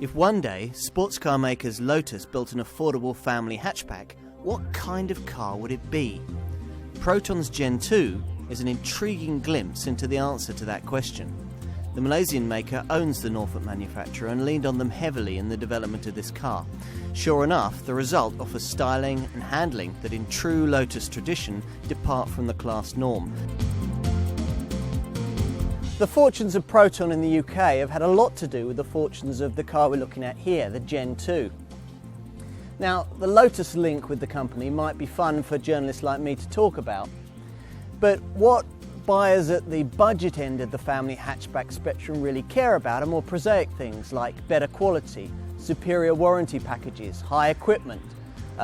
If one day sports car makers Lotus built an affordable family hatchback, what kind of car would it be? Proton's Gen-2 is an intriguing glimpse into the answer to that question. The Malaysian maker owns the Norfolk manufacturer and leaned on them heavily in the development of this car. Sure enough, the result offers styling and handling that in true Lotus tradition depart from the class norm. The fortunes of Proton in the UK have had a lot to do with the fortunes of the car we're looking at here, the Gen-2. Now, the Lotus link with the company might be fun for journalists like me to talk about, but what buyers at the budget end of the family hatchback spectrum really care about are more prosaic things like better quality, superior warranty packages, high equipment,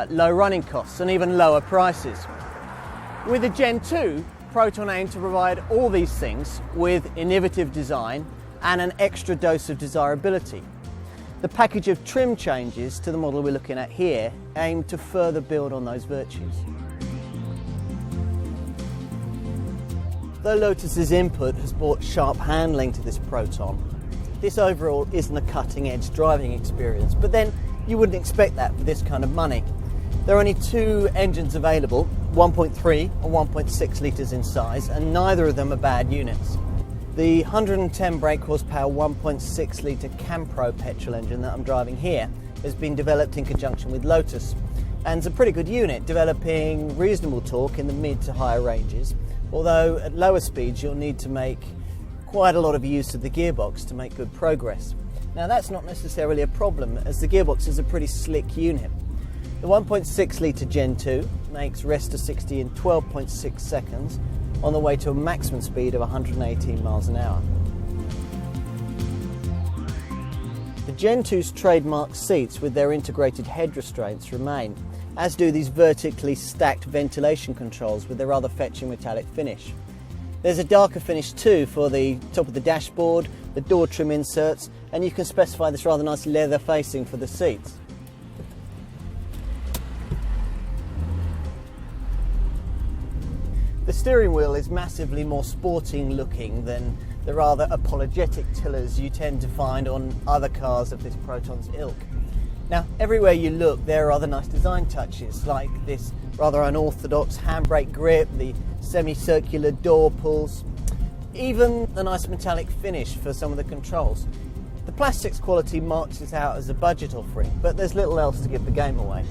low running costs and even lower prices. With the Gen-2, Proton aimed to provide all these things with innovative design and an extra dose of desirability. The package of trim changes to the model we're looking at here aim to further build on those virtues. Though Lotus's input has brought sharp handling to this Proton, this overall isn't a cutting-edge driving experience, but then you wouldn't expect that for this kind of money. There are only two engines available, 1.3 and 1.6 litres in size, and neither of them are bad units. The 110 brake horsepower 1.6 litre Campro petrol engine that I'm driving here has been developed in conjunction with Lotus, and is a pretty good unit, developing reasonable torque in the mid to higher ranges, although at lower speeds you'll need to make quite a lot of use of the gearbox to make good progress. Now that's not necessarily a problem, as the gearbox is a pretty slick unit. The 1.6 litre Gen-2 makes rest to 60 in 12.6 seconds on the way to a maximum speed of 118 miles an hour. The Gen-2's trademark seats with their integrated head restraints remain, as do these vertically stacked ventilation controls with their rather fetching metallic finish. There's a darker finish too for the top of the dashboard, the door trim inserts, and you can specify this rather nice leather facing for the seats. The steering wheel is massively more sporting looking than the rather apologetic tillers you tend to find on other cars of this Proton's ilk. Now, everywhere you look there are other nice design touches, like this rather unorthodox handbrake grip, the semicircular door pulls, even the nice metallic finish for some of the controls. The plastics quality marks this out as a budget offering, but there's little else to give the game away.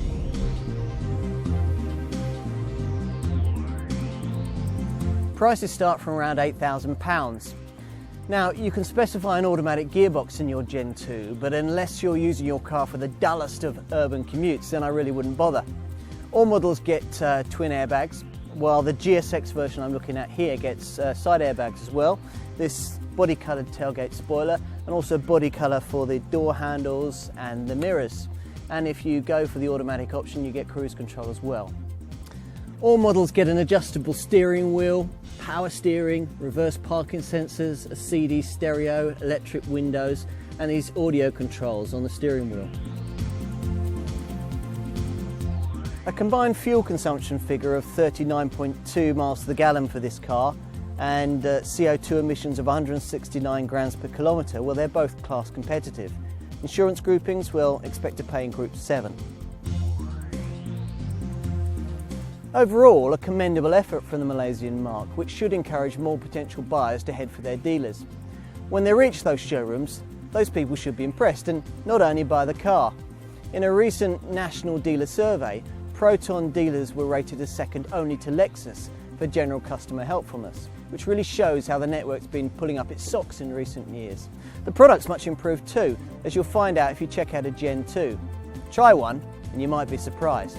Prices start from around £8,000. Now, you can specify an automatic gearbox in your Gen-2, but unless you're using your car for the dullest of urban commutes, then I really wouldn't bother. All models get twin airbags, while the GSX version I'm looking at here gets side airbags as well. This body-coloured tailgate spoiler, and also body colour for the door handles and the mirrors. And if you go for the automatic option, you get cruise control as well. All models get an adjustable steering wheel, power steering, reverse parking sensors, a CD stereo, electric windows, and these audio controls on the steering wheel. A combined fuel consumption figure of 39.2 miles to the gallon for this car, and CO2 emissions of 169 grams per kilometre, well, they're both class competitive. Insurance groupings, we'll expect to pay in Group 7. Overall, a commendable effort from the Malaysian marque, which should encourage more potential buyers to head for their dealers. When they reach those showrooms, those people should be impressed, and not only by the car. In a recent national dealer survey, Proton dealers were rated as second only to Lexus for general customer helpfulness, which really shows how the network's been pulling up its socks in recent years. The product's much improved too, as you'll find out if you check out a Gen-2. Try one and you might be surprised.